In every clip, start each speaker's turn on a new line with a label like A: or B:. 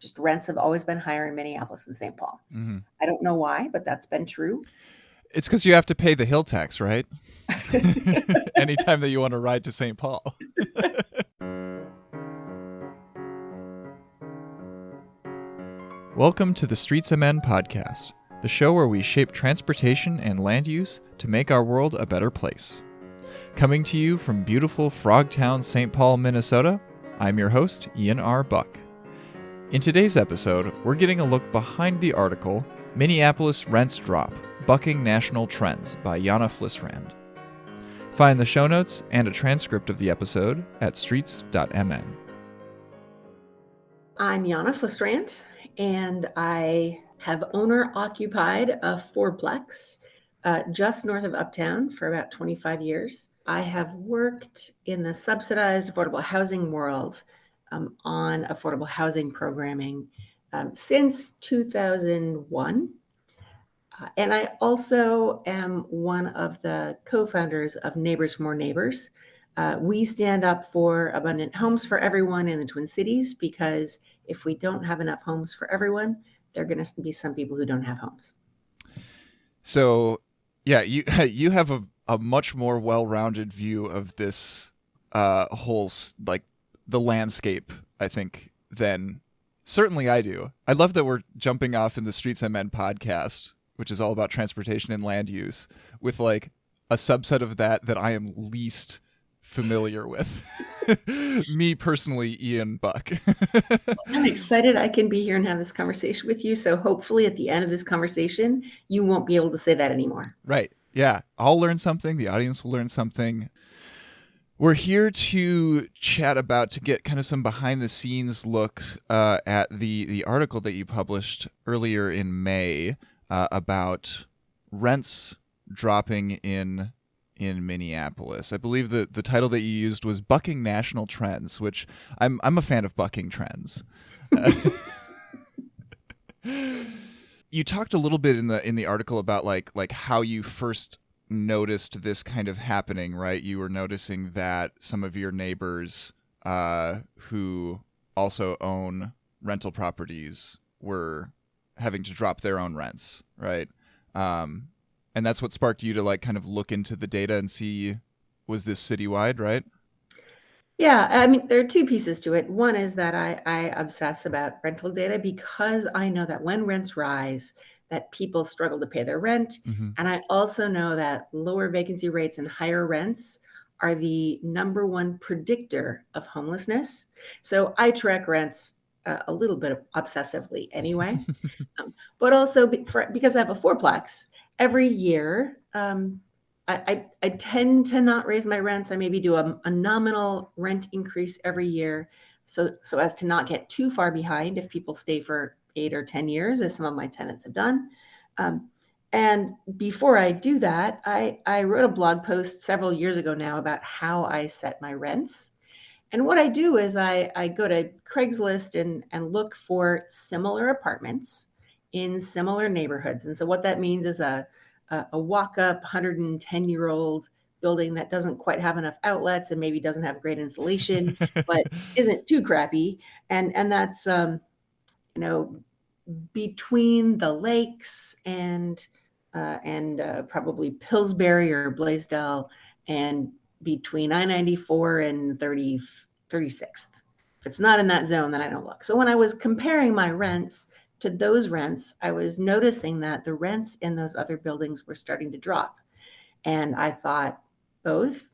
A: Just rents have always been higher in Minneapolis and St. Paul.
B: Mm-hmm.
A: I don't know why, but that's been true.
B: It's because you have to pay the hill tax, right? Anytime that you want to ride to St. Paul. Welcome to the Streets of Men podcast, the show where we shape transportation and land use to make our world a better place. Coming to you from beautiful Frogtown, St. Paul, Minnesota, I'm your host, Ian R. Buck. In today's episode, we're getting a look behind the article, Minneapolis Rents Drop, Bucking National Trends by Janne Flisrand. Find the show notes and a transcript of the episode at streets.mn.
A: I'm Janne Flisrand, and I have owner-occupied a fourplex just north of Uptown for about 25 years. I have worked in the subsidized affordable housing world on affordable housing programming since 2001. And I also am one of the co-founders of Neighbors for More Neighbors. We stand up for abundant homes for everyone in the Twin Cities, because if we don't have enough homes for everyone, there are going to be some people who don't have homes.
B: So, yeah, you have a much more well-rounded view of this whole, like, the landscape, I think, than certainly I do. I love that we're jumping off in the Streets of Men podcast, which is all about transportation and land use, with like a subset of that I am least familiar with. Me personally, Ian Buck.
A: I'm excited I can be here and have this conversation with you. So hopefully at the end of this conversation, you won't be able to say that anymore.
B: Right. Yeah. I'll learn something. The audience will learn something. We're here to chat about, to get kind of some behind the scenes look at the article that you published earlier in May about rents dropping in Minneapolis. I believe the title that you used was Bucking National Trends, which I'm a fan of bucking trends. You talked a little bit in the article about like how you first noticed this kind of happening, right? You were noticing that some of your neighbors who also own rental properties were having to drop their own rents, right? And that's what sparked you to like kind of look into the data and see, was this citywide, right?
A: Yeah, I mean, there are two pieces to it. One is that I obsess about rental data because I know that when rents rise, that people struggle to pay their rent.
B: Mm-hmm.
A: And I also know that lower vacancy rates and higher rents are the number one predictor of homelessness. So I track rents a little bit obsessively anyway, but also because I have a fourplex, every year I tend to not raise my rents. I maybe do a nominal rent increase every year, so as to not get too far behind if people stay for 8 or 10 years, as some of my tenants have done. And before I do that, I wrote a blog post several years ago now about how I set my rents. And what I do is I go to Craigslist and look for similar apartments in similar neighborhoods. And so what that means is a walk-up 110-year-old building that doesn't quite have enough outlets and maybe doesn't have great insulation, but isn't too crappy. And that's between the lakes and probably Pillsbury or Blaisdell, and between I-94 and 36th. If it's not in that zone, then I don't look. So when I was comparing my rents to those rents, I was noticing that the rents in those other buildings were starting to drop. And I thought, both,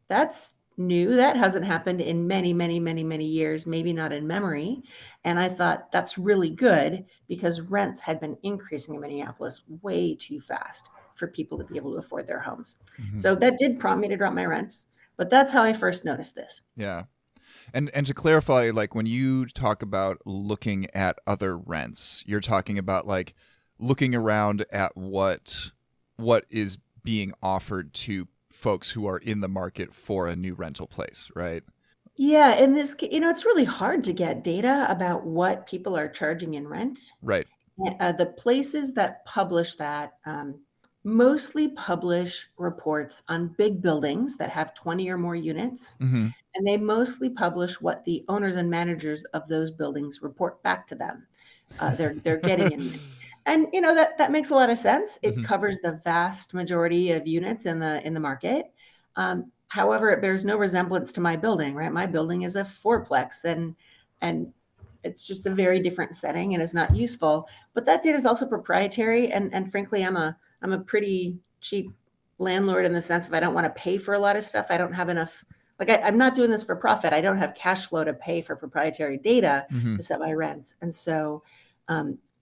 A: that's new. That hasn't happened in many, many, many, many years, maybe not in memory. And I thought that's really good because rents had been increasing in Minneapolis way too fast for people to be able to afford their homes. Mm-hmm. So that did prompt me to drop my rents. But that's how I first noticed this.
B: Yeah. And to clarify, like when you talk about looking at other rents, you're talking about like looking around at what is being offered to folks who are in the market for a new rental place, right?
A: Yeah, in this, it's really hard to get data about what people are charging in rent.
B: Right.
A: The places that publish that mostly publish reports on big buildings that have 20 or more units,
B: Mm-hmm.
A: and they mostly publish what the owners and managers of those buildings report back to them. They're getting in rent. And that makes a lot of sense. It
B: Mm-hmm.
A: covers the vast majority of units in the market. However, it bears no resemblance to my building, right? My building is a fourplex, and it's just a very different setting and is not useful. But that data is also proprietary, and frankly, I'm a pretty cheap landlord in the sense of I don't want to pay for a lot of stuff. I don't have enough. Like I'm not doing this for profit. I don't have cash flow to pay for proprietary data
B: Mm-hmm.
A: to set my rents. And so,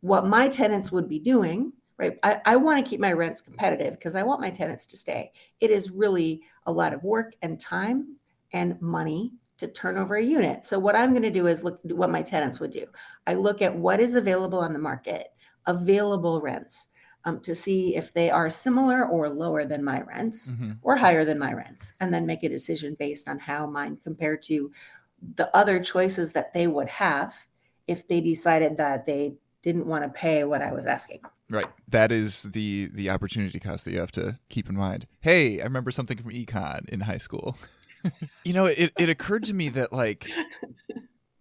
A: what my tenants would be doing, right? I want to keep my rents competitive because I want my tenants to stay. It is really a lot of work and time and money to turn over a unit. So what I'm going to do is look at what my tenants would do. I look at what is available on the market, available rents, to see if they are similar or lower than my rents
B: Mm-hmm.
A: or higher than my rents, and then make a decision based on how mine compare to the other choices that they would have if they decided that they didn't want to pay what I was asking.
B: Right. That is the opportunity cost that you have to keep in mind. Hey, I remember something from econ in high school. It occurred to me that like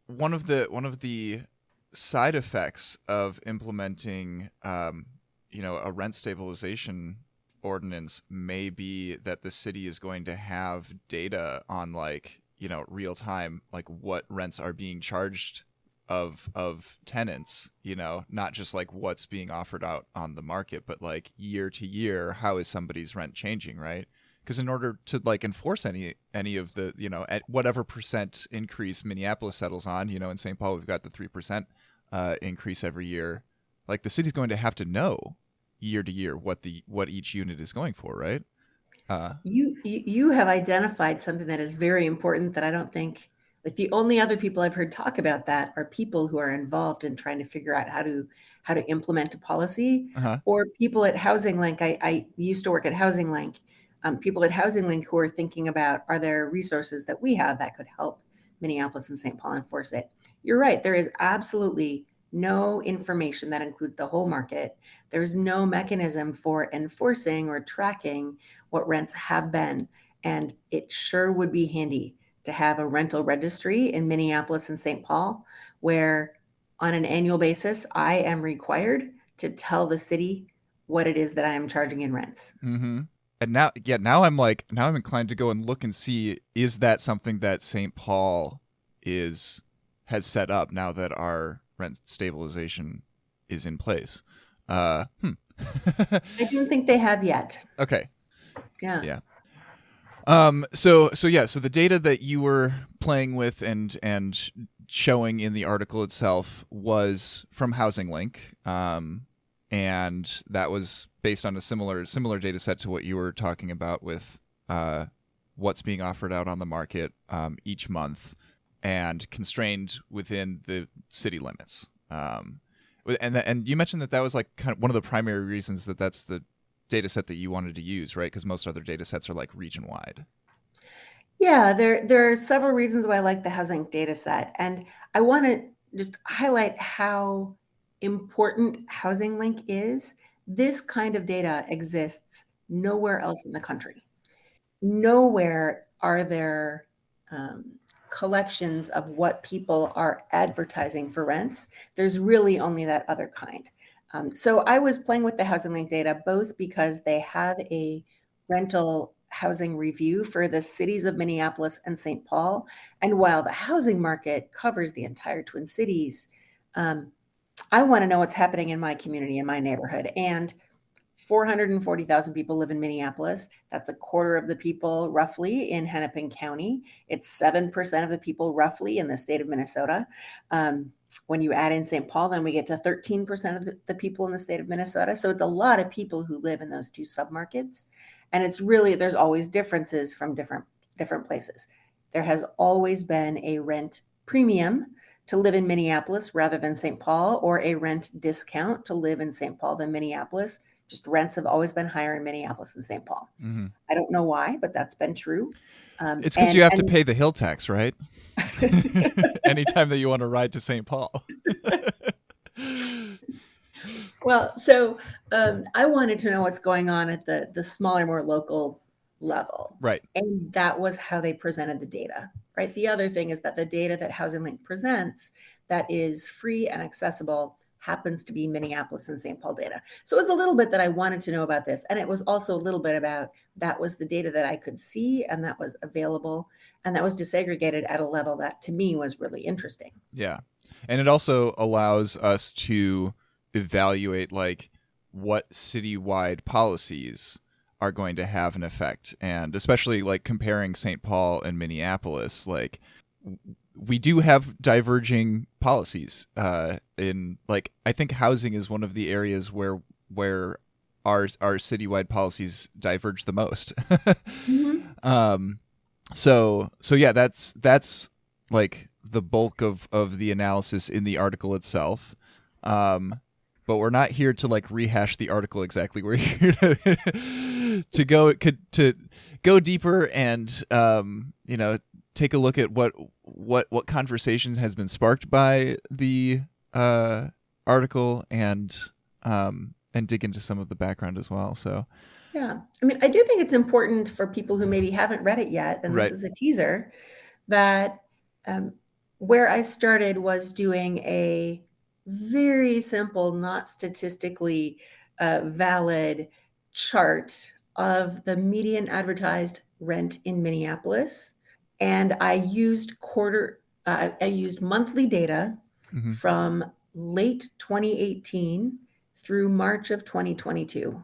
B: one of the side effects of implementing a rent stabilization ordinance may be that the city is going to have data on like real time like what rents are being charged of tenants, not just like what's being offered out on the market, but like year to year, how is somebody's rent changing, right? Because in order to like enforce any of the at whatever percent increase Minneapolis settles on, in St. Paul we've got the 3% increase every year. Like the city's going to have to know year to year what each unit is going for, right?
A: You have identified something that is very important that I don't think, like, the only other people I've heard talk about that are people who are involved in trying to figure out how to implement a policy,
B: Uh-huh.
A: or people at Housing Link. I used to work at Housing Link. People at Housing Link who are thinking about, are there resources that we have that could help Minneapolis and St. Paul enforce it? You're right. There is absolutely no information that includes the whole market. There's no mechanism for enforcing or tracking what rents have been. And it sure would be handy to have a rental registry in Minneapolis and St. Paul, where on an annual basis, I am required to tell the city what it is that I am charging in rents.
B: Mm-hmm. And now I'm inclined to go and look and see, is that something that St. Paul has set up now that our rent stabilization is in place?
A: I don't think they have yet.
B: Okay.
A: Yeah.
B: Yeah. So the data that you were playing with and showing in the article itself was from Housing Link, and that was based on a similar data set to what you were talking about with what's being offered out on the market each month, and constrained within the city limits. And you mentioned that was like kind of one of the primary reasons that's the data set that you wanted to use, right? Because most other data sets are like region wide.
A: Yeah, there are several reasons why I like the Housing data set. And I want to just highlight how important Housing Link is. This kind of data exists nowhere else in the country. Nowhere are there collections of what people are advertising for rents. There's really only that other kind. So I was playing with the Housing Link data both because they have a rental housing review for the cities of Minneapolis and St. Paul. And while the housing market covers the entire Twin Cities, I want to know what's happening in my community, in my neighborhood. And 440,000 people live in Minneapolis. That's a quarter of the people roughly in Hennepin County. It's 7% of the people roughly in the state of Minnesota. When you add in St. Paul, then we get to 13% of the people in the state of Minnesota. So it's a lot of people who live in those two submarkets. And it's really, there's always differences from different places. There has always been a rent premium to live in Minneapolis rather than St. Paul, or a rent discount to live in St. Paul than Minneapolis. Just rents have always been higher in Minneapolis than St. Paul.
B: Mm-hmm.
A: I don't know why, but that's been true.
B: It's because you have to pay the hill tax, right? Anytime that you want to ride to St. Paul.
A: Well, so I wanted to know what's going on at the smaller, more local level.
B: Right.
A: And that was how they presented the data, right? The other thing is that the data that Housing Link presents that is free and accessible happens to be Minneapolis and St. Paul data. So it was a little bit that I wanted to know about this. And it was also a little bit about that was the data that I could see and that was available and that was disaggregated at a level that to me was really interesting.
B: Yeah. And it also allows us to evaluate like what citywide policies are going to have an effect, and especially like comparing St. Paul and Minneapolis, like we do have diverging policies in like I think housing is one of the areas where our citywide policies diverge the most.
A: Mm-hmm.
B: So yeah, that's like the bulk of the analysis in the article itself. But we're not here to like rehash the article exactly. We're here to go deeper and take a look at what conversations has been sparked by the article and dig into some of the background as well. So
A: Yeah. I mean, I do think it's important for people who maybe haven't read it yet, and
B: right.
A: this is a teaser, that where I started was doing a very simple, not statistically valid chart of the median advertised rent in Minneapolis. And I used I used monthly data
B: Mm-hmm.
A: from late 2018 through March of 2022.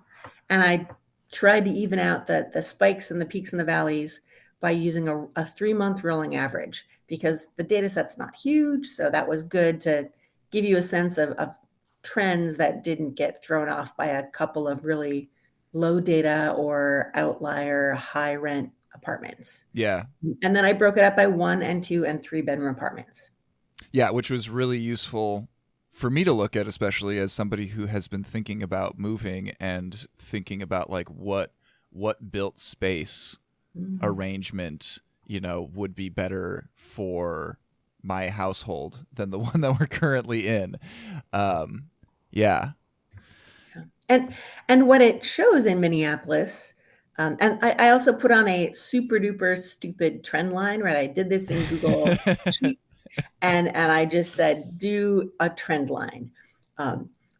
A: And I tried to even out the spikes and the peaks and the valleys by using a 3-month rolling average because the data set's not huge. So that was good to give you a sense of trends that didn't get thrown off by a couple of really low data or outlier high rent apartments.
B: Yeah.
A: And then I broke it up by 1 and 2 and 3 bedroom apartments.
B: Yeah, which was really useful for me to look at, especially as somebody who has been thinking about moving and thinking about like what built space arrangement, would be better for my household than the one that we're currently in. Yeah.
A: And what it shows in Minneapolis, and I also put on a super duper stupid trend line, right? I did this in Google Sheets, and I just said, do a trend line.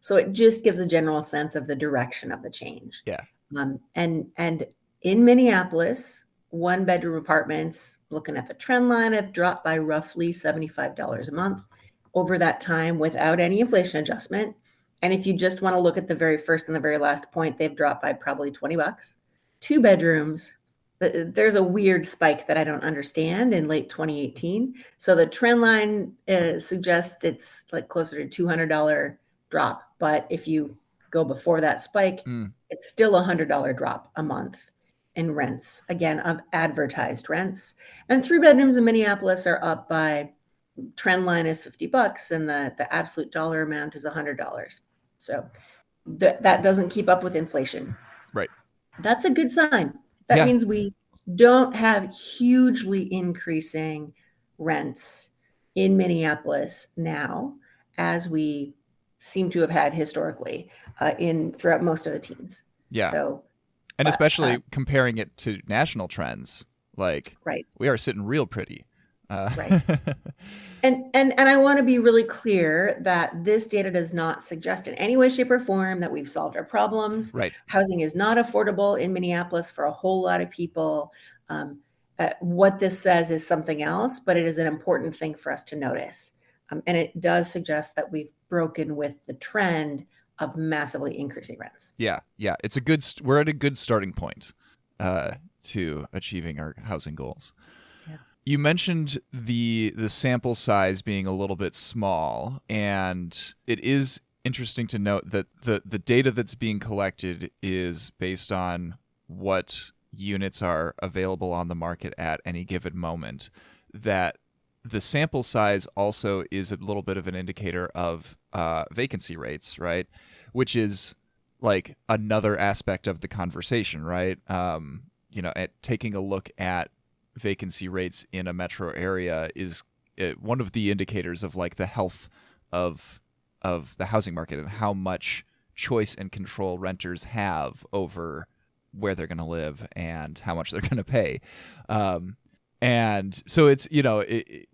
A: So it just gives a general sense of the direction of the change.
B: Yeah.
A: And in Minneapolis, 1 bedroom apartments, looking at the trend line, have dropped by roughly $75 a month over that time without any inflation adjustment. And if you just want to look at the very first and the very last point, they've dropped by probably $20. 2 bedrooms, there's a weird spike that I don't understand in late 2018. So the trend line suggests it's like closer to $200 drop. But if you go before that spike, it's still a $100 drop a month in rents, again, of advertised rents. And 3 bedrooms in Minneapolis are up by, trend line is $50 and the absolute dollar amount is $100. So that doesn't keep up with inflation.
B: Right.
A: That's a good sign. That means we don't have hugely increasing rents in Minneapolis now, as we seem to have had historically throughout most of the teens.
B: Yeah.
A: So,
B: and especially comparing it to national trends, like
A: right.
B: We are sitting real pretty.
A: Right. And I want to be really clear that this data does not suggest in any way, shape, or form that we've solved our problems.
B: Right.
A: Housing is not affordable in Minneapolis for a whole lot of people. What this says is something else, but it is an important thing for us to notice. And it does suggest that we've broken with the trend of massively increasing rents.
B: Yeah. It's we're at a good starting point to achieving our housing goals. You mentioned the sample size being a little bit small, and it is interesting to note that the data that's being collected is based on what units are available on the market at any given moment. That the sample size also is a little bit of an indicator of vacancy rates, right? Which is like another aspect of the conversation, right? At taking a look at vacancy rates in a metro area is one of the indicators of like the health of the housing market and how much choice and control renters have over where they're going to live and how much they're going to pay. And so it's, it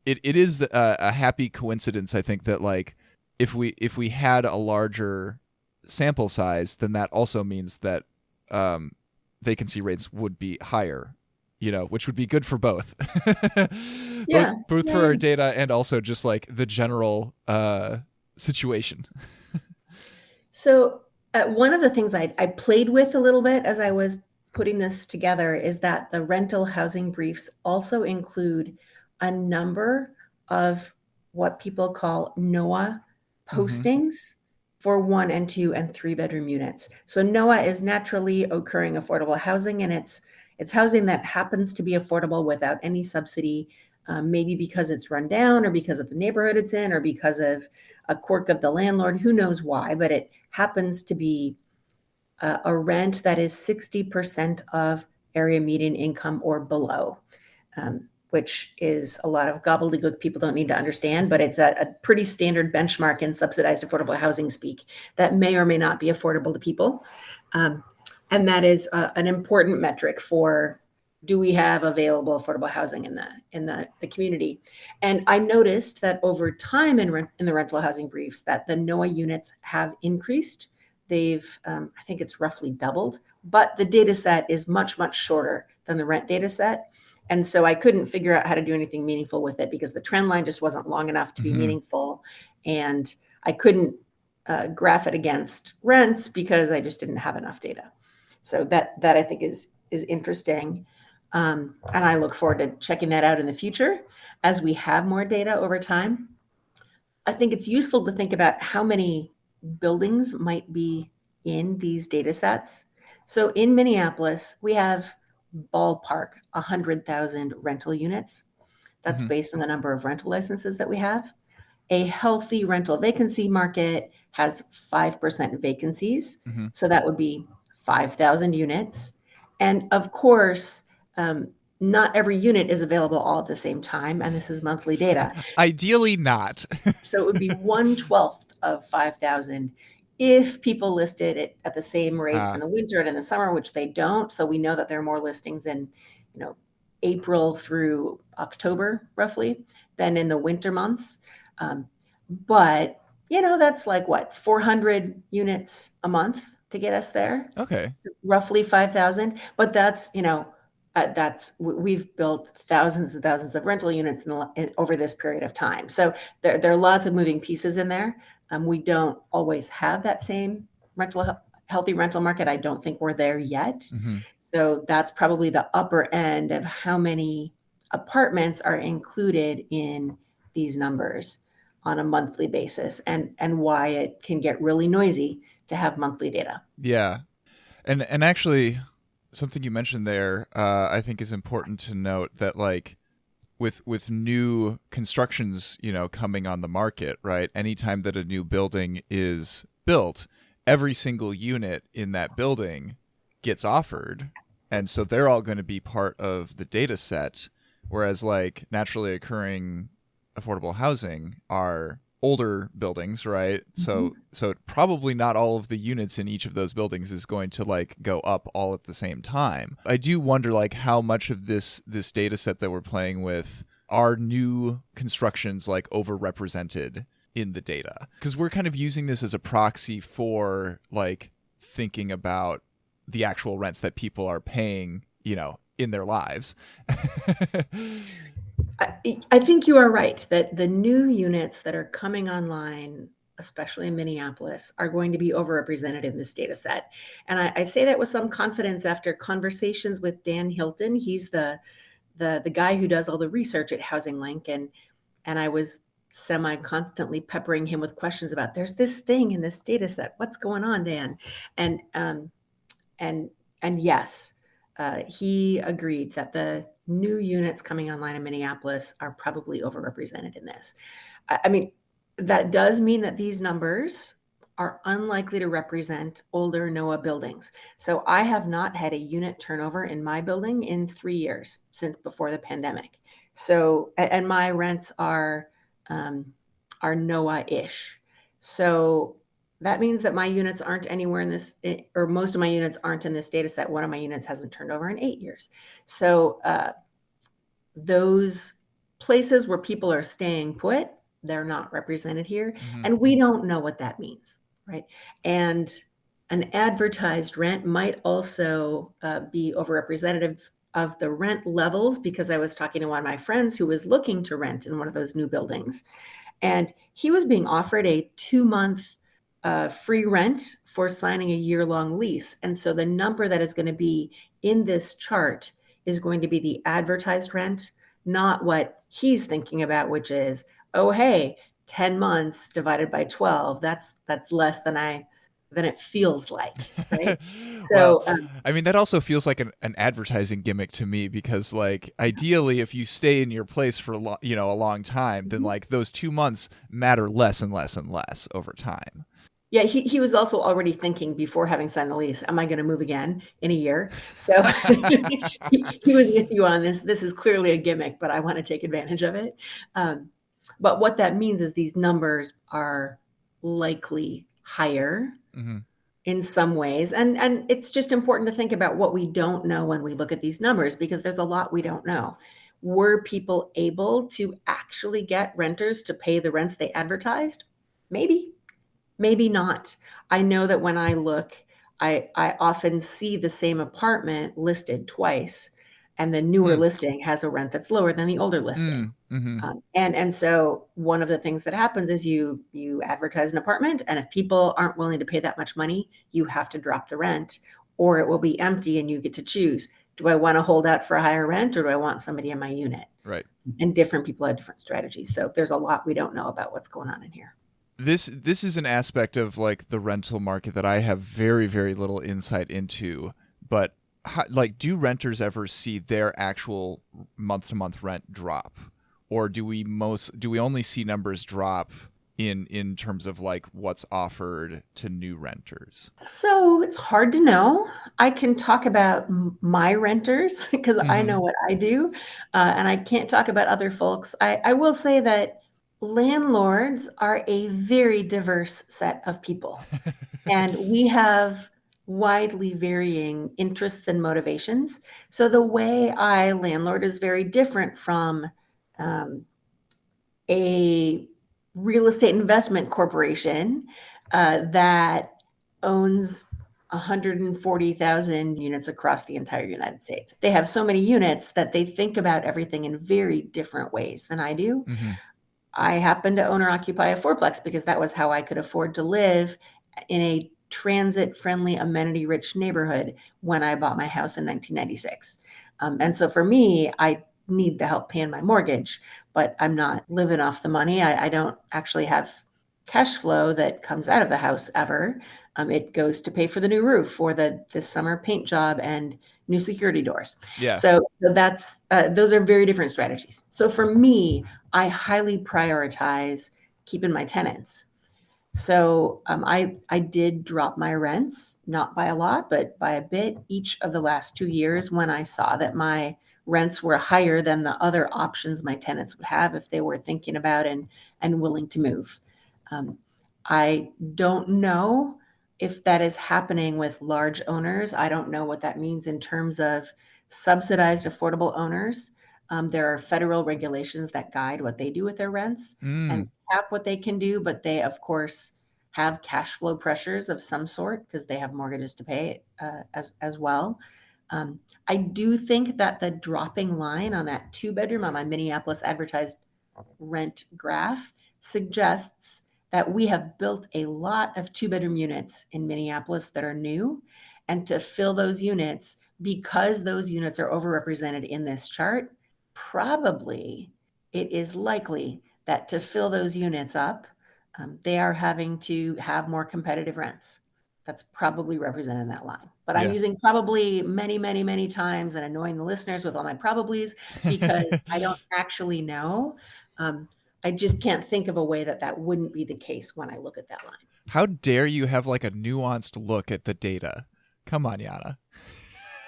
B: is a happy coincidence, I think, that like if we had a larger sample size, then that also means that vacancy rates would be higher, which would be good for both.
A: Yeah.
B: both
A: Yeah,
B: for
A: yeah.
B: our data and also just like the general situation.
A: So one of the things I played with a little bit as I was putting this together is that the rental housing briefs also include a number of what people call NOAA
B: Mm-hmm.
A: postings for 1 and 2 and 3 bedroom units. So NOAA is naturally occurring affordable housing, and it's housing that happens to be affordable without any subsidy, maybe because it's run down or because of the neighborhood it's in or because of a quirk of the landlord, who knows why, but it happens to be a rent that is 60% of area median income or below, which is a lot of gobbledygook people don't need to understand, but it's a pretty standard benchmark in subsidized affordable housing speak that may or may not be affordable to people. And that is an important metric for, do we have available affordable housing in the community? And I noticed that over time in the rental housing briefs that the NOAA units have increased. They've, I think it's roughly doubled, but the data set is much, much shorter than the rent data set. And so I couldn't figure out how to do anything meaningful with it because the trend line just wasn't long enough to be
B: Mm-hmm.
A: meaningful. And I couldn't graph it against rents because I just didn't have enough data. So that I think is interesting. And I look forward to checking that out in the future as we have more data over time. I think it's useful to think about how many buildings might be in these data sets. So in Minneapolis, we have ballpark 100,000 rental units. That's
B: Mm-hmm.
A: based on the number of rental licenses that we have. A healthy rental vacancy market has 5% vacancies.
B: Mm-hmm.
A: So that would be 5,000 units. And of course, not every unit is available all at the same time. And this is monthly data.
B: Ideally not.
A: So it would be 1/12 of 5,000 if people listed it at the same rates in the winter and in the summer, which they don't. So we know that there are more listings in, April through October, roughly, than in the winter months. But that's like what, 400 units a month to get us there,
B: Okay.
A: roughly 5,000. But we've built thousands and thousands of rental units over this period of time. So there are lots of moving pieces in there. We don't always have that same healthy rental market. I don't think we're there yet.
B: Mm-hmm.
A: So that's probably the upper end of how many apartments are included in these numbers on a monthly basis, and why it can get really noisy to have monthly data.
B: Yeah. And actually, something you mentioned there, I think is important to note that like with new constructions, coming on the market, right? Anytime that a new building is built, every single unit in that building gets offered, and so they're all going to be part of the data set. Whereas like naturally occurring affordable housing are older buildings, right?
A: Mhm.
B: So probably not all of the units in each of those buildings is going to like go up all at the same time. I do wonder like how much of this data set that we're playing with are new constructions like overrepresented in the data, because we're kind of using this as a proxy for like thinking about the actual rents that people are paying, in their lives.
A: I think you are right that the new units that are coming online, especially in Minneapolis, are going to be overrepresented in this data set. And I say that with some confidence after conversations with Dan Hilton. He's the guy who does all the research at Housing Link, and I was semi constantly peppering him with questions about, there's this thing in this data set. What's going on, Dan? And and yes, he agreed that the new units coming online in Minneapolis are probably overrepresented in this. I mean, that does mean that these numbers are unlikely to represent older NOAA buildings. So I have not had a unit turnover in my building in 3 years since before the pandemic. So, and my rents are NOAA-ish. So That means that my units aren't anywhere in this, or most of my units aren't in this data set. One of my units hasn't turned over in 8 years. So those places where people are staying put, they're not represented here.
B: Mm-hmm.
A: And we don't know what that means, right? And an advertised rent might also be overrepresentative of the rent levels, because I was talking to one of my friends who was looking to rent in one of those new buildings. And he was being offered a 2-month free rent for signing a year-long lease. And so the number that is going to be in this chart is going to be the advertised rent, not what he's thinking about, which is, oh, hey, 10 months divided by 12, that's less than it feels like, right?
B: Well,
A: So
B: I mean, that also feels like an advertising gimmick to me, because like ideally if you stay in your place for a long time, then like those 2 months matter less and less and less over time.
A: yeah, he was also already thinking before having signed the lease, am I going to move again in a year? So he was with you on this. This is clearly a gimmick, but I want to take advantage of it. But what that means is these numbers are likely higher
B: Mm-hmm.
A: in some ways. And it's just important to think about what we don't know when we look at these numbers, because there's a lot we don't know. Were people able to actually get renters to pay the rents they advertised? Maybe. Maybe not. I know that when I look, I often see the same apartment listed twice, and the newer
B: Mm.
A: listing has a rent that's lower than the older listing.
B: Mm-hmm.
A: And so one of the things that happens is you advertise an apartment, and if people aren't willing to pay that much money, you have to drop the rent, or it will be empty and you get to choose. Do I want to hold out for a higher rent, or do I want somebody in my unit?
B: Right.
A: And different people have different strategies. So there's a lot we don't know about what's going on in here.
B: This is an aspect of like the rental market that I have very, very little insight into. But like, do renters ever see their actual month to month rent drop, or do we only see numbers drop in terms of like what's offered to new renters?
A: So it's hard to know. I can talk about my renters because I
B: Mm-hmm.
A: know what I do, and I can't talk about other folks. I will say that landlords are a very diverse set of people, and we have widely varying interests and motivations. So the way I landlord is very different from um, a real estate investment corporation that owns 140,000 units across the entire United States. They have so many units that they think about everything in very different ways than I do.
B: Mm-hmm.
A: I happen to own or occupy a fourplex because that was how I could afford to live in a transit friendly, amenity rich neighborhood when I bought my house in 1996. And so for me, I need the help paying my mortgage, but I'm not living off the money. I don't actually have cash flow that comes out of the house ever. It goes to pay for the new roof or this summer paint job and new security doors.
B: Yeah.
A: So that's those are very different strategies. So for me, I highly prioritize keeping my tenants. So I did drop my rents, not by a lot, but by a bit each of the last 2 years when I saw that my rents were higher than the other options my tenants would have if they were thinking about and willing to move. Um, I don't know if that is happening with large owners. I don't know what that means in terms of subsidized affordable owners. There are federal regulations that guide what they do with their rents and
B: Mm.
A: cap what they can do, but they, of course, have cash flow pressures of some sort because they have mortgages to pay as well. Um, I do think that the dropping line on that 2-bedroom on my Minneapolis advertised rent graph suggests that we have built a lot of 2-bedroom units in Minneapolis that are new. And to fill those units, because those units are overrepresented in this chart, probably it is likely that to fill those units up, they are having to have more competitive rents. That's probably represented in that line. But I'm
B: Yeah.
A: using probably many, many, many times and annoying the listeners with all my probablys because I don't actually know. Um, I just can't think of a way that wouldn't be the case when I look at that line.
B: How dare you have like a nuanced look at the data? Come on, Yana.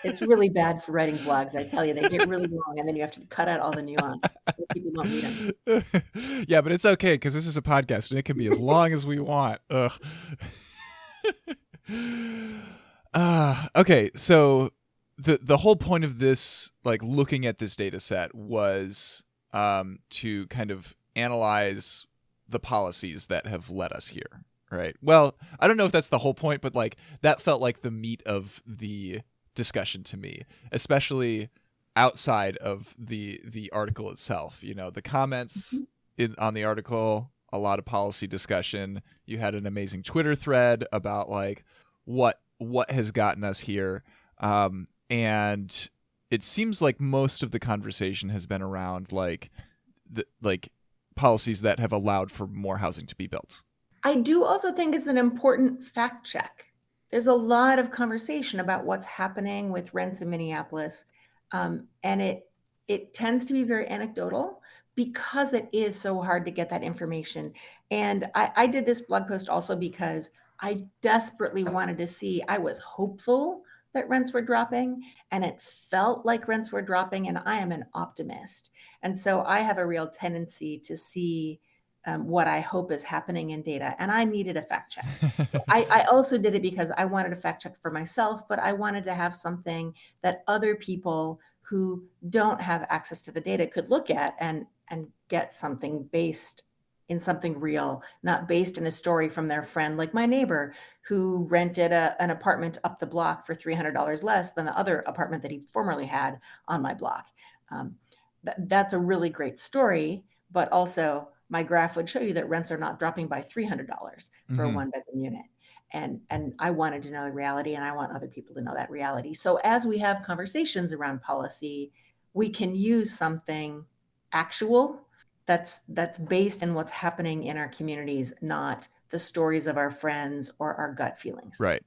A: It's really bad for writing blogs, I tell you. They get really long, and then you have to cut out all the nuance so people don't read them.
B: Yeah, but it's okay because this is a podcast and it can be as long as we want. Ugh. Okay, so the whole point of this, like looking at this data set, was to kind of analyze the policies that have led us here, right? Well, I don't know if that's the whole point, but like that felt like the meat of the discussion to me, especially outside of the article itself. You know, the comments on the article, a lot of policy discussion. You had an amazing Twitter thread about like what has gotten us here, and it seems like most of the conversation has been around like policies that have allowed for more housing to be built.
A: I do also think it's an important fact check. There's a lot of conversation about what's happening with rents in Minneapolis, and it tends to be very anecdotal because it is so hard to get that information. And I did this blog post also because I desperately wanted to see, I was hopeful that rents were dropping, and it felt like rents were dropping, and I am an optimist. And so I have a real tendency to see what I hope is happening in data, and I needed a fact check. I also did it because I wanted a fact check for myself, but I wanted to have something that other people who don't have access to the data could look at and get something based in something real, not based in a story from their friend, like my neighbor who rented an apartment up the block for $300 less than the other apartment that he formerly had on my block. That's a really great story, but also my graph would show you that rents are not dropping by $300 for a one-bedroom unit. And I wanted to know the reality, and I want other people to know that reality. So as we have conversations around policy, we can use something actual that's based in what's happening in our communities, not the stories of our friends or our gut feelings.
B: Right.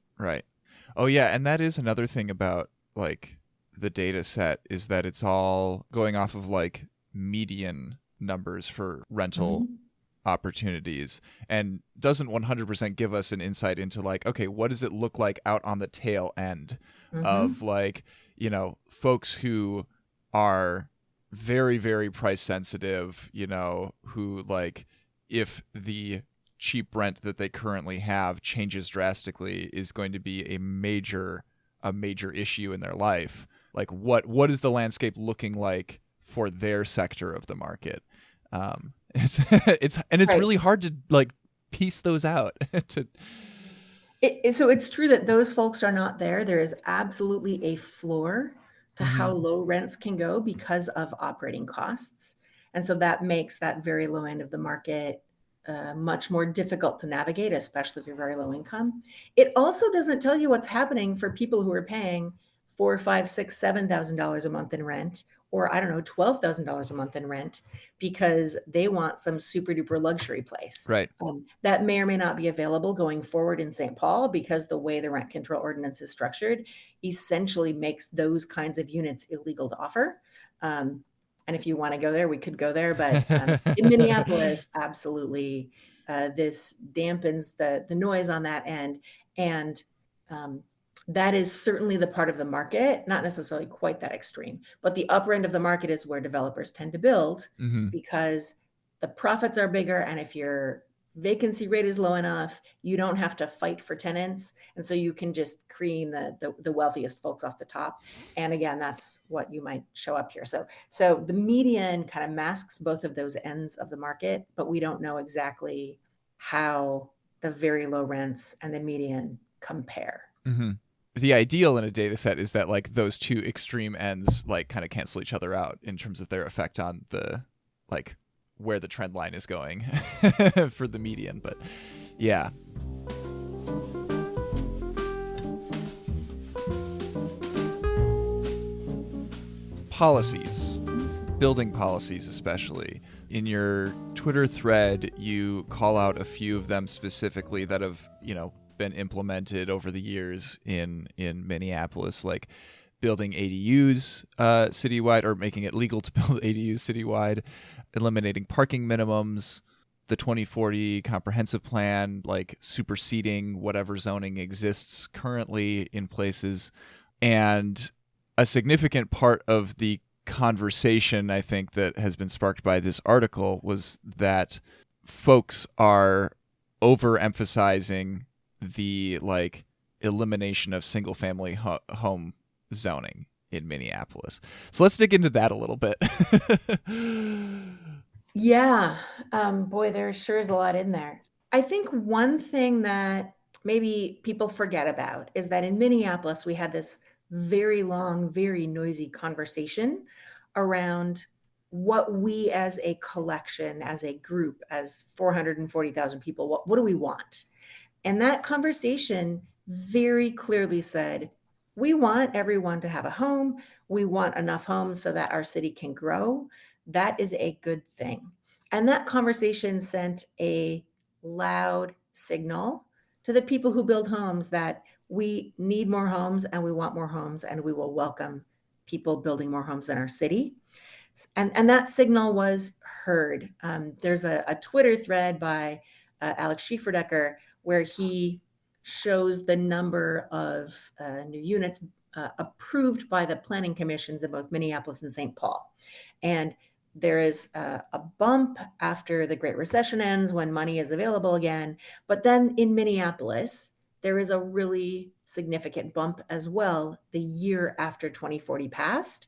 B: Oh yeah, and that is another thing about like the data set, is that it's all going off of like median numbers for rental opportunities, and doesn't 100% give us an insight into like, okay, what does it look like out on the tail end of like, you know, folks who are very, very price sensitive, you know, who like, if the cheap rent that they currently have changes drastically, is going to be a major issue in their life. Like what is the landscape looking like for their sector of the market? It's right. Really hard to like piece those out.
A: So it's true that those folks are not there. There is absolutely a floor to how low rents can go because of operating costs. And so that makes that very low end of the market much more difficult to navigate, especially if you're very low income. It also doesn't tell you what's happening for people who are paying $4,000, $5,000, $6,000, $7,000 a month in rent, or I don't know, $12,000 a month in rent, because they want some super duper luxury place.
B: Right.
A: That may or may not be available going forward in St. Paul, because the way the rent control ordinance is structured essentially makes those kinds of units illegal to offer. And if you want to go there, we could go there. But in Minneapolis, absolutely, this dampens the noise on that end. And that is certainly the part of the market, not necessarily quite that extreme, but the upper end of the market is where developers tend to build because the profits are bigger. And if your vacancy rate is low enough, you don't have to fight for tenants. And so you can just cream the wealthiest folks off the top. And again, that's what you might show up here. So the median kind of masks both of those ends of the market, but we don't know exactly how the very low rents and the median compare.
B: The ideal in a data set is that like those two extreme ends like kind of cancel each other out in terms of their effect on the like where the trend line is going for the median. But yeah. Policies, building policies especially. In your Twitter thread, you call out a few of them specifically that have, you know, been implemented over the years in Minneapolis, like building ADUs citywide, or making it legal to build ADUs citywide, eliminating parking minimums, the 2040 comprehensive plan, like superseding whatever zoning exists currently in places. And a significant part of the conversation, I think, that has been sparked by this article was that folks are overemphasizing the like elimination of single family home zoning in Minneapolis. So let's dig into that a little bit.
A: Yeah. Boy, there sure is a lot in there. I think one thing that maybe people forget about is that in Minneapolis, we had this very long, very noisy conversation around what we as a collection, as a group, as 440,000 people, what do we want? And that conversation very clearly said, we want everyone to have a home. We want enough homes so that our city can grow. That is a good thing. And that conversation sent a loud signal to the people who build homes that we need more homes and we want more homes and we will welcome people building more homes in our city. And that signal was heard. There's a Twitter thread by Alex Schieferdecker where he shows the number of new units approved by the planning commissions in both Minneapolis and St. Paul. And there is a bump after the Great Recession ends when money is available again. But then in Minneapolis, there is a really significant bump as well the year after 2040 passed.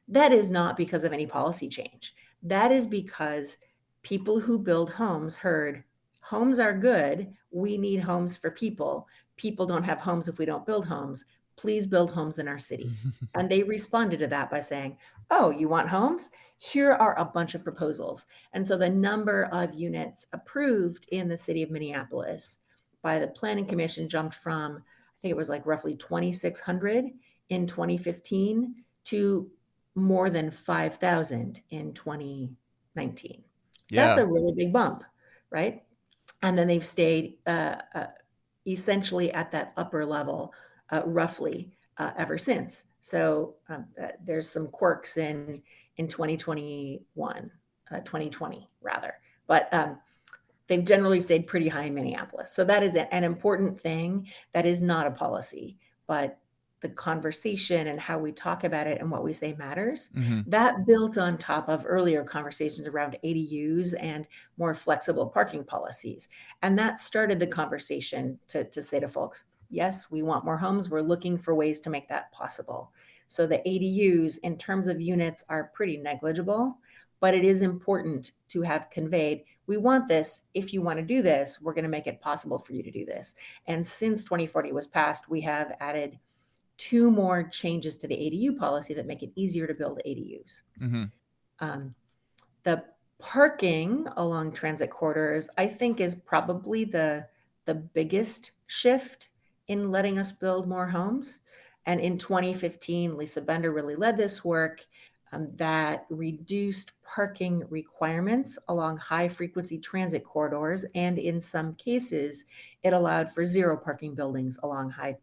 A: That is not because of any policy change. That is because people who build homes heard homes are good. We need homes for people. People don't have homes if we don't build homes. Please build homes in our city. And they responded to that by saying, oh, you want homes? Here are a bunch of proposals. And so the number of units approved in the city of Minneapolis by the Planning Commission jumped from, I think it was like roughly 2,600 in 2015 to more than 5,000 in 2019. That's
B: Yeah.
A: a really big bump, right? And then they've stayed essentially at that upper level roughly ever since. So there's some quirks in 2021, 2020 rather, but they've generally stayed pretty high in Minneapolis. So that is an important thing. That is not a policy, but the conversation and how we talk about it and what we say matters.
B: Mm-hmm.
A: That built on top of earlier conversations around ADUs and more flexible parking policies. And that started the conversation to say to folks, yes, we want more homes. We're looking for ways to make that possible. So the ADUs in terms of units are pretty negligible, but it is important to have conveyed, we want this. If you want to do this, we're going to make it possible for you to do this. And since 2040 was passed, we have added 2 more changes to the ADU policy that make it easier to build ADUs.
B: Mm-hmm.
A: The parking along transit corridors, I think, is probably the biggest shift in letting us build more homes. And in 2015, Lisa Bender really led this work that reduced parking requirements along high frequency transit corridors. And in some cases, it allowed for 0 parking buildings along high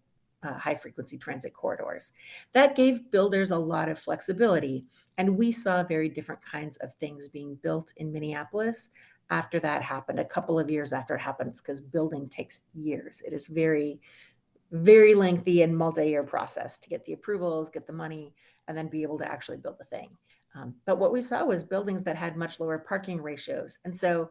A: frequency transit corridors. That gave builders a lot of flexibility. And we saw very different kinds of things being built in Minneapolis after that happened, a couple of years after it happens, because building takes years. It is very, very lengthy and multi-year process to get the approvals, get the money, and then be able to actually build the thing. But what we saw was buildings that had much lower parking ratios. And so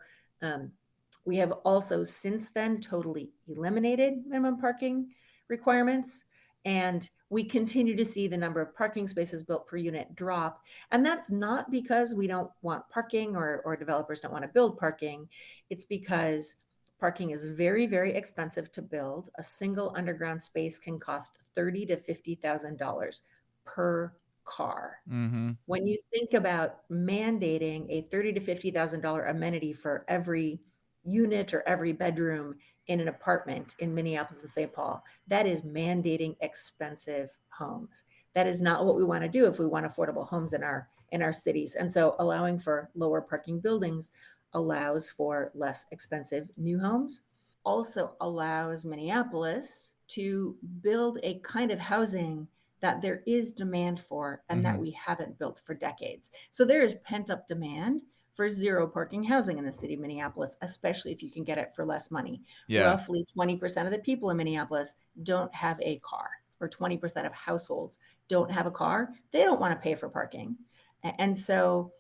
A: we have also since then totally eliminated minimum parking requirements. And we continue to see the number of parking spaces built per unit drop. And that's not because we don't want parking or developers don't want to build parking. It's because parking is very, very expensive to build. A single underground space can cost $30,000 to $50,000 per car.
B: Mm-hmm.
A: When you think about mandating a $30,000 to $50,000 amenity for every unit or every bedroom in an apartment in Minneapolis and St. Paul, that is mandating expensive homes. That is not what we want to do if we want affordable homes in our cities. And so allowing for lower parking buildings allows for less expensive new homes, also allows Minneapolis to build a kind of housing that there is demand for and that we haven't built for decades. So there is pent up demand for 0 parking housing in the city of Minneapolis, especially if you can get it for less money.
B: Yeah.
A: Roughly 20% of the people in Minneapolis don't have a car, or 20% of households don't have a car, they don't want to pay for parking. And so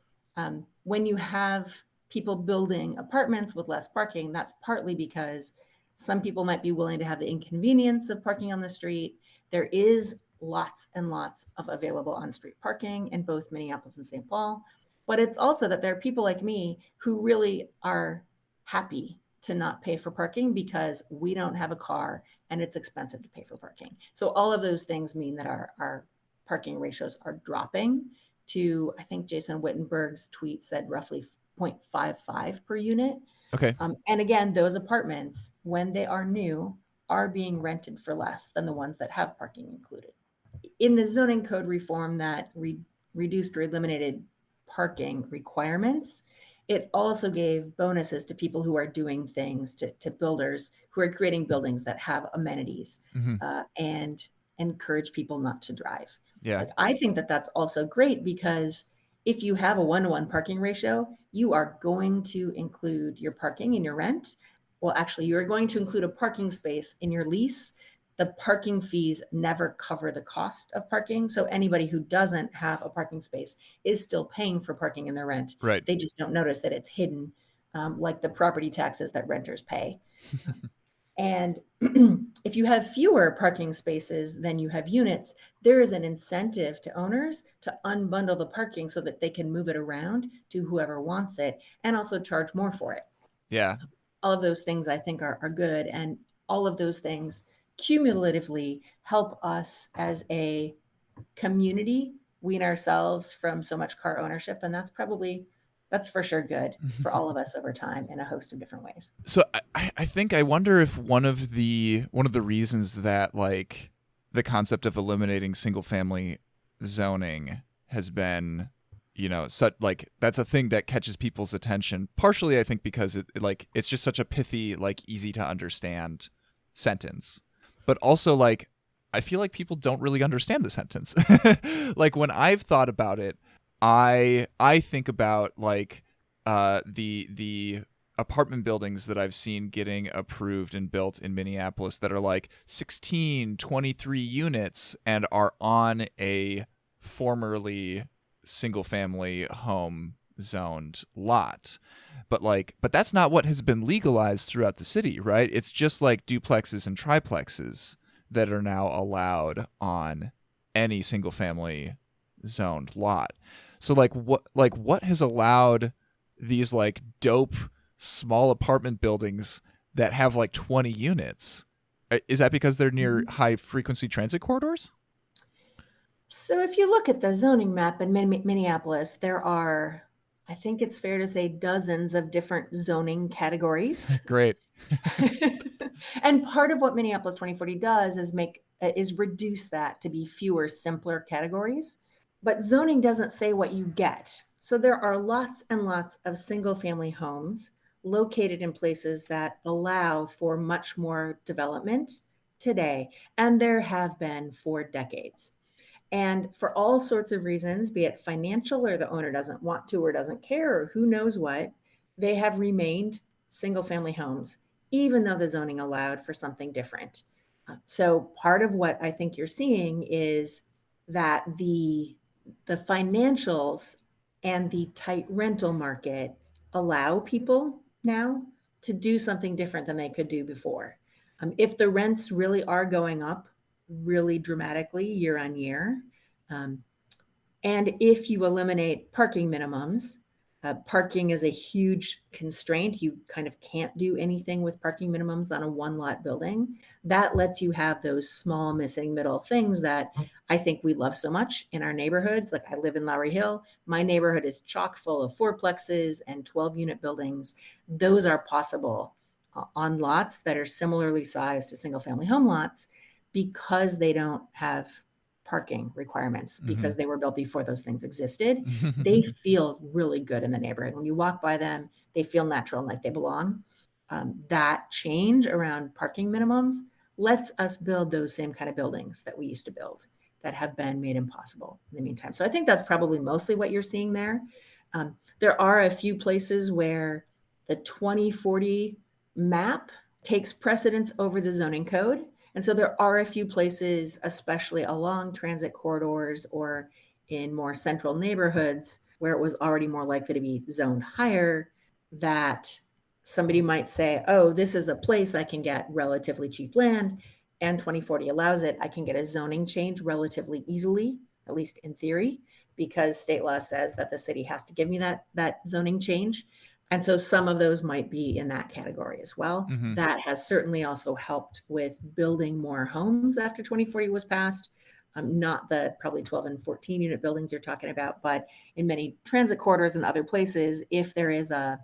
A: when you have people building apartments with less parking, that's partly because some people might be willing to have the inconvenience of parking on the street. There is lots and lots of available on-street parking in both Minneapolis and St. Paul. But it's also that there are people like me who really are happy to not pay for parking because we don't have a car and it's expensive to pay for parking. So all of those things mean that our parking ratios are dropping to, I think Jason Wittenberg's tweet said roughly 0.55 per unit.
B: Okay.
A: And again, those apartments, when they are new, are being rented for less than the ones that have parking included. In the zoning code reform that reduced or eliminated parking requirements, it also gave bonuses to people who are doing things, to builders who are creating buildings that have amenities and encourage people not to drive.
B: Yeah.
A: Like, I think that that's also great because if you have a 1-to-1 parking ratio, you are going to include your parking in your rent. Well, actually, you're going to include a parking space in your lease. The parking fees never cover the cost of parking. So anybody who doesn't have a parking space is still paying for parking in their rent.
B: Right.
A: They just don't notice that it's hidden, like the property taxes that renters pay. And if you have fewer parking spaces than you have units, there is an incentive to owners to unbundle the parking so that they can move it around to whoever wants it and also charge more for it.
B: Yeah.
A: All of those things I think are good. And all of those things cumulatively help us as a community wean ourselves from so much car ownership. And that's for sure good for all of us over time in a host of different ways.
B: So I think I wonder if one of the reasons that like the concept of eliminating single family zoning has been, such like that's a thing that catches people's attention. Partially, I think because it's just such a pithy, like easy to understand sentence, but also like I feel like people don't really understand the sentence. Like when I've thought about it, I think about like the apartment buildings that I've seen getting approved and built in Minneapolis that are like 16, 23 units and are on a formerly single family home zoned lot. But that's not what has been legalized throughout the city, right? It's just like duplexes and triplexes that are now allowed on any single family zoned lot. So what has allowed these like dope small apartment buildings that have like 20 units? Is that because they're near high frequency transit corridors?
A: So if you look at the zoning map in Minneapolis, there are, I think it's fair to say, dozens of different zoning categories.
B: Great.
A: And part of what Minneapolis 2040 does is reduce that to be fewer, simpler categories. But zoning doesn't say what you get. So there are lots and lots of single family homes located in places that allow for much more development today. And there have been for decades. And for all sorts of reasons, be it financial or the owner doesn't want to or doesn't care or who knows what, they have remained single family homes, even though the zoning allowed for something different. So part of what I think you're seeing is that the financials and the tight rental market allow people now to do something different than they could do before. If the rents really are going up really dramatically year on year, and if you eliminate parking minimums, parking is a huge constraint. You kind of can't do anything with parking minimums on a one lot building. That lets you have those small missing middle things that I think we love so much in our neighborhoods. Like I live in Lowry Hill. My neighborhood is chock full of fourplexes and 12-unit buildings. Those are possible on lots that are similarly sized to single family home lots because they don't have parking requirements, because they were built before those things existed. They feel really good in the neighborhood. When you walk by them, they feel natural and like they belong. That change around parking minimums lets us build those same kind of buildings that we used to build that have been made impossible in the meantime. So I think that's probably mostly what you're seeing there. There are a few places where the 2040 map takes precedence over the zoning code. And so there are a few places, especially along transit corridors or in more central neighborhoods, where it was already more likely to be zoned higher, that somebody might say, oh, this is a place I can get relatively cheap land, and 2040 allows it. I can get a zoning change relatively easily, at least in theory, because state law says that the city has to give me that zoning change. And so some of those might be in that category as well.
B: Mm-hmm.
A: That has certainly also helped with building more homes after 2040 was passed. Not the probably 12 and 14 unit buildings you're talking about, but in many transit corridors and other places, if there is a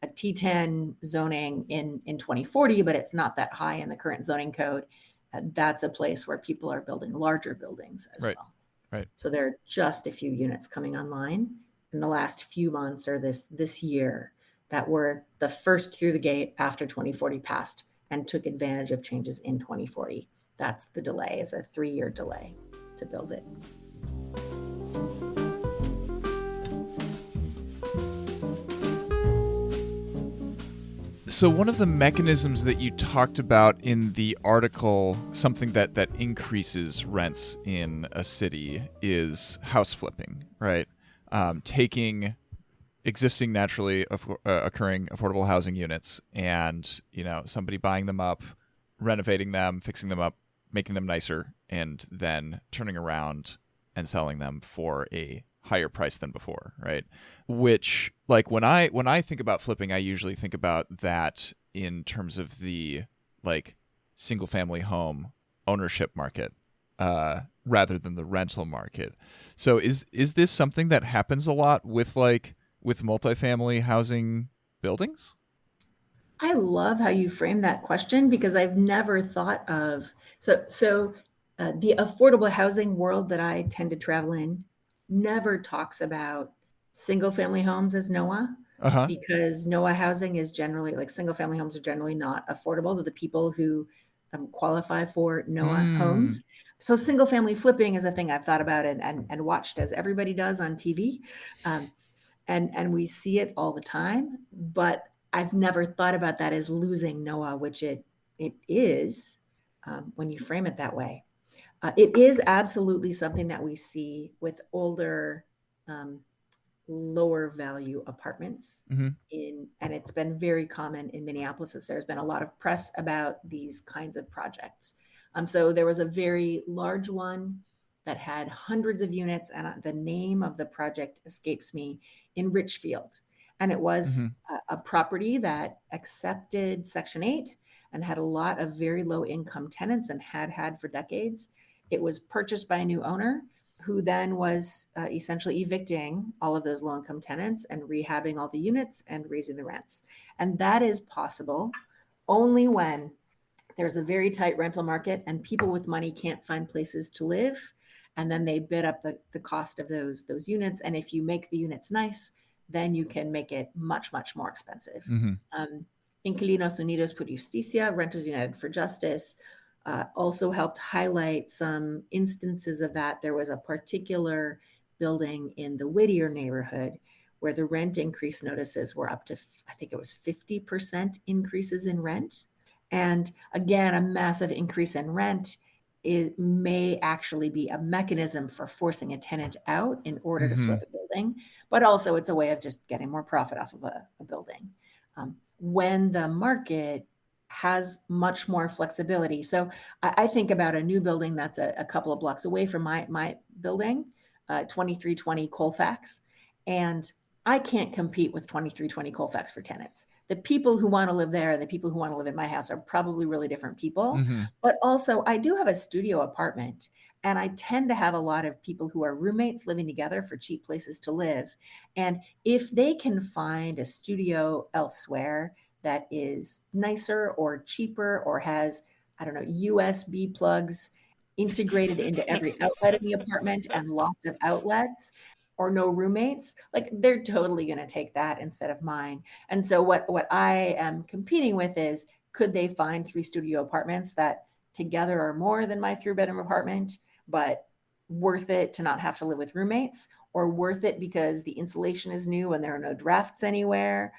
A: T10 zoning in 2040, but it's not that high in the current zoning code, that's a place where people are building larger buildings as
B: Right.
A: well.
B: Right.
A: So there are just a few units coming online in the last few months or this year that were the first through the gate after 2040 passed and took advantage of changes in 2040. That's the delay, is a 3-year delay to build it.
B: So one of the mechanisms that you talked about in the article, something that increases rents in a city, is house flipping, right? Taking existing naturally occurring affordable housing units and, somebody buying them up, renovating them, fixing them up, making them nicer, and then turning around and selling them for a higher price than before, right? Which, like, when I think about flipping, I usually think about that in terms of the, like, single family home ownership market, rather than the rental market. So is this something that happens a lot with multifamily housing buildings?
A: I love how you frame that question because I've never thought of the affordable housing world that I tend to travel in never talks about single family homes as NOAH,
B: Uh-huh.
A: because NOAH housing is generally, like, single family homes are generally not affordable to the people who qualify for NOAH
B: Mm.
A: homes. So single family flipping is a thing I've thought about and watched, as everybody does on TV. Um, and we see it all the time, but I've never thought about that as losing NOAH, which it is, when you frame it that way. It is absolutely something that we see with older, um, lower value apartments
B: Mm-hmm.
A: and it's been very common in Minneapolis. There's been a lot of press about these kinds of projects. So there was a very large one that had hundreds of units, and the name of the project escapes me, in Richfield. And it
B: Mm-hmm.
A: was a property that accepted Section 8 and had a lot of very low income tenants and had for decades. It was purchased by a new owner who then was essentially evicting all of those low income tenants and rehabbing all the units and raising the rents. And that is possible only when there's a very tight rental market and people with money can't find places to live. And then they bid up the cost of those units. And if you make the units nice, then you can make it much, much more expensive.
B: Mm-hmm.
A: Inquilinos Unidos por Justicia, Renters United for Justice, also helped highlight some instances of that. There was a particular building in the Whittier neighborhood where the rent increase notices were up to, I think it was 50% increases in rent. And again, a massive increase in rent may actually be a mechanism for forcing a tenant out in order to
B: Mm-hmm.
A: flip a building, but also it's a way of just getting more profit off of a building. When the market has much more flexibility. So I think about a new building that's a couple of blocks away from my building, 2320 Colfax. And I can't compete with 2320 Colfax for tenants. The people who want to live there and the people who want to live in my house are probably really different people.
B: Mm-hmm.
A: But also, I do have a studio apartment, and I tend to have a lot of people who are roommates living together for cheap places to live. And if they can find a studio elsewhere that is nicer or cheaper or has, I don't know, USB plugs integrated into every outlet in the apartment and lots of outlets, or no roommates, like, they're totally going to take that instead of mine. And so what I am competing with is, could they find 3 studio apartments that together are more than my 3-bedroom apartment, but worth it to not have to live with roommates, or worth it because the insulation is new and there are no drafts anywhere,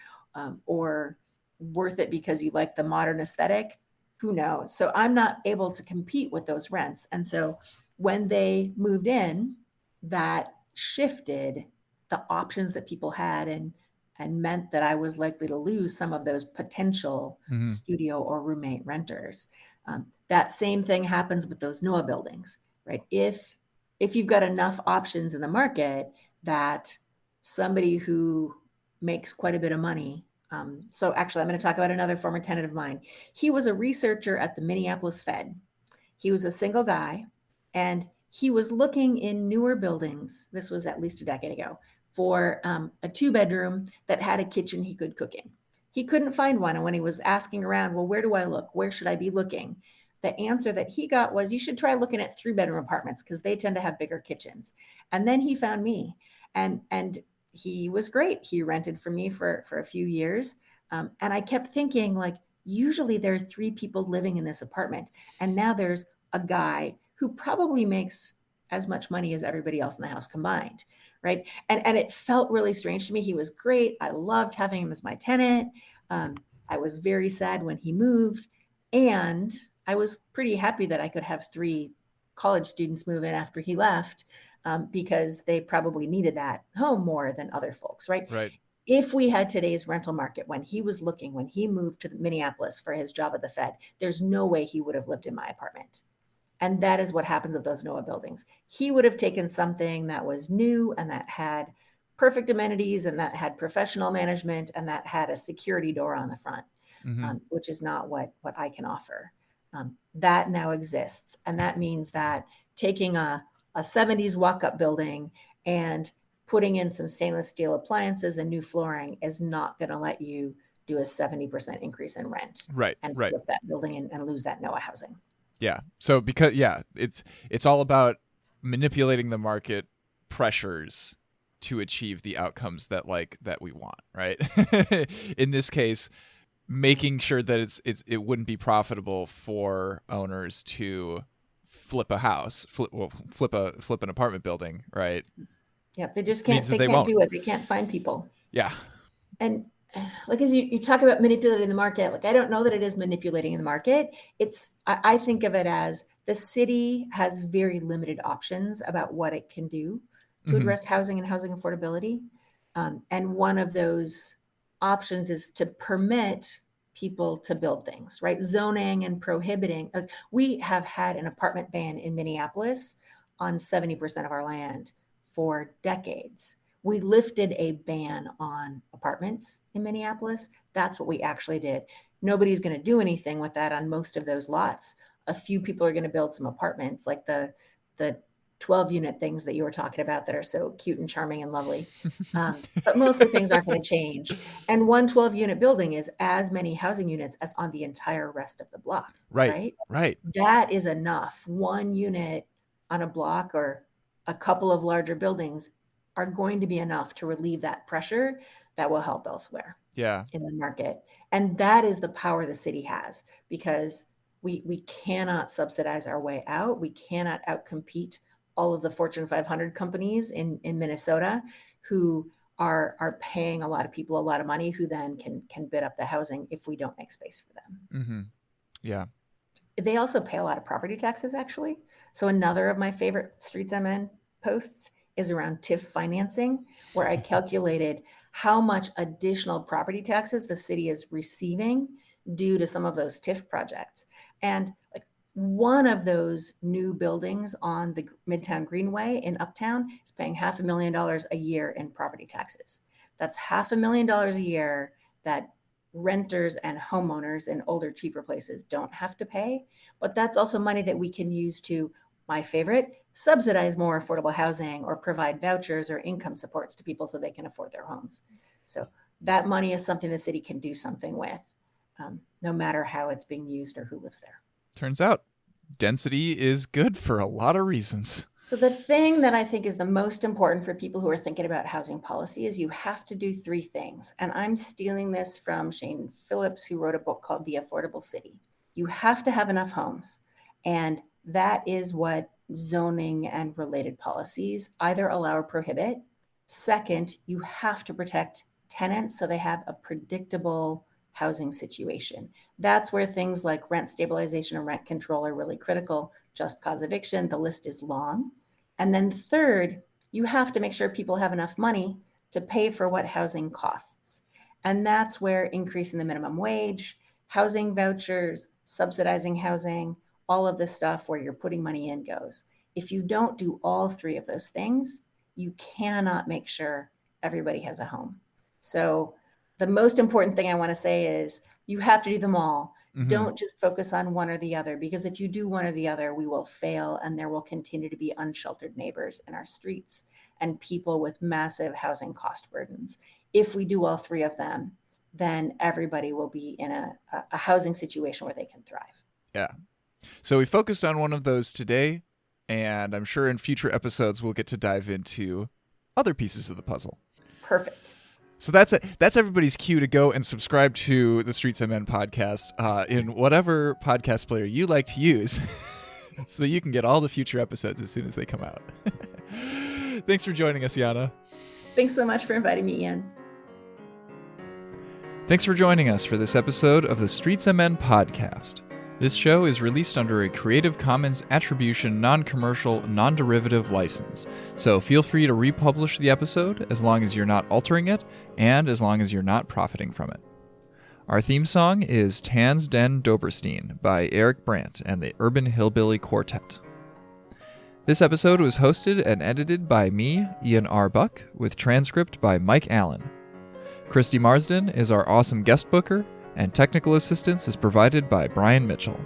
A: or worth it because you like the modern aesthetic. who knows? So I'm not able to compete with those rents. And so when they moved in, that shifted the options that people had and meant that I was likely to lose some of those potential
B: Hmm.
A: studio or roommate renters. That same thing happens with those NOAA buildings, right? If you've got enough options in the market that somebody who makes quite a bit of money. So actually, I'm going to talk about another former tenant of mine. He was a researcher at the Minneapolis Fed. He was a single guy, and he was looking in newer buildings. This was at least a decade ago for a 2-bedroom that had a kitchen he could cook in. He couldn't find one. And when he was asking around, well, where do I look? Where should I be looking? The answer that he got was, you should try looking at 3-bedroom apartments because they tend to have bigger kitchens. And then he found me, and he was great. He rented from me for a few years. And I kept thinking, like, usually there are 3 people living in this apartment. And now there's a guy who probably makes as much money as everybody else in the house combined, right? And it felt really strange to me. He was great. I loved having him as my tenant. Um, I was very sad when he moved, and I was pretty happy that I could have 3 college students move in after he left, because they probably needed that home more than other folks, right?
B: Right.
A: If we had today's rental market when he was looking, when he moved to Minneapolis for his job at the Fed, there's no way he would have lived in my apartment. And that is what happens with those NOAA buildings. He would have taken something that was new and that had perfect amenities and that had professional management and that had a security door on the front,
B: Hmm.
A: which is not what I can offer. That now exists. And that means that taking a 70s walk up building and putting in some stainless steel appliances and new flooring is not going to let you do a 70% increase in rent
B: Right.
A: and
B: Right.
A: flip that building and lose that NOAA housing.
B: Yeah. So because it's all about manipulating the market pressures to achieve the outcomes that we want, right? In this case, making sure that it wouldn't be profitable for owners to flip a house, flip an apartment building, right?
A: Yeah, they just
B: Means
A: can't,
B: that
A: they
B: they
A: can't
B: won't.
A: do it. They can't find people.
B: Yeah.
A: And like, as you talk about manipulating the market, like, I don't know that it is manipulating the market. I think of it as the city has very limited options about what it can do to
B: Hmm.
A: address housing and housing affordability. And one of those options is to permit people to build things, right? Zoning and prohibiting. We have had an apartment ban in Minneapolis on 70% of our land for decades. We lifted a ban on apartments in Minneapolis. That's what we actually did. Nobody's going to do anything with that on most of those lots. A few people are going to build some apartments, like the 12 unit things that you were talking about that are so cute and charming and lovely. But mostly things aren't going to change. And one 12-unit building is as many housing units as on the entire rest of the block,
B: Right.
A: right?
B: Right.
A: That is enough. One unit on a block or a couple of larger buildings are going to be enough to relieve that pressure that will help elsewhere
B: Yeah.
A: in the market. And that is the power the city has, because we cannot subsidize our way out. We cannot outcompete all of the Fortune 500 companies in Minnesota who are paying a lot of people a lot of money, who then can bid up the housing if we don't make space for them.
B: Hmm. Yeah.
A: They also pay a lot of property taxes, actually. So another of my favorite Streets I'm In posts is around TIF financing, where I calculated how much additional property taxes the city is receiving due to some of those TIF projects. And like, one of those new buildings on the Midtown Greenway in Uptown is paying $500,000 a year in property taxes. That's $500,000 a year that renters and homeowners in older, cheaper places don't have to pay. But that's also money that we can use to, my favorite, subsidize more affordable housing or provide vouchers or income supports to people so they can afford their homes. So that money is something the city can do something with, no matter how it's being used or who lives there.
B: Turns out density is good for a lot of reasons.
A: So the thing that I think is the most important for people who are thinking about housing policy is you have to do 3 things. And I'm stealing this from Shane Phillips, who wrote a book called The Affordable City. You have to have enough homes. And that is what zoning and related policies either allow or prohibit. Second, you have to protect tenants so they have a predictable housing situation. That's where things like rent stabilization and rent control are really critical. Just cause eviction, the list is long. And then third, you have to make sure people have enough money to pay for what housing costs. And that's where increasing the minimum wage, housing vouchers, subsidizing housing, all of this stuff where you're putting money in goes. If you don't do all three of those things, you cannot make sure everybody has a home. So the most important thing I want to say is you have to do them all.
B: Mm-hmm.
A: Don't just focus on one or the other, because if you do one or the other, we will fail and there will continue to be unsheltered neighbors in our streets and people with massive housing cost burdens. If we do all three of them, then everybody will be in a housing situation where they can thrive.
B: Yeah. So we focused on one of those today, and I'm sure in future episodes we'll get to dive into other pieces of the puzzle.
A: Perfect.
B: So that's everybody's cue to go and subscribe to the Streets of Men podcast in whatever podcast player you like to use so that you can get all the future episodes as soon as they come out. Thanks for joining us, Janne.
A: Thanks so much for inviting me, Ian.
B: Thanks for joining us for this episode of the Streets of Men podcast. This show is released under a Creative Commons Attribution Non-Commercial Non-Derivative license, so feel free to republish the episode as long as you're not altering it and as long as you're not profiting from it. Our theme song is Tans den Doberstein by Eric Brandt and the Urban Hillbilly Quartet. This episode was hosted and edited by me, Ian R. Buck, with transcript by Mike Allen. Christy Marsden is our awesome guest booker, and technical assistance is provided by Brian Mitchell.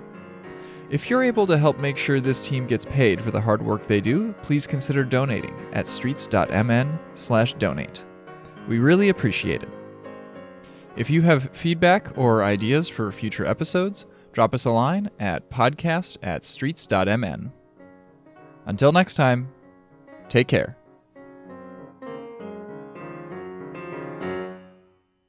B: If you're able to help make sure this team gets paid for the hard work they do, please consider donating at streets.mn/donate. We really appreciate it. If you have feedback or ideas for future episodes, drop us a line at podcast@streets.mn. Until next time, take care.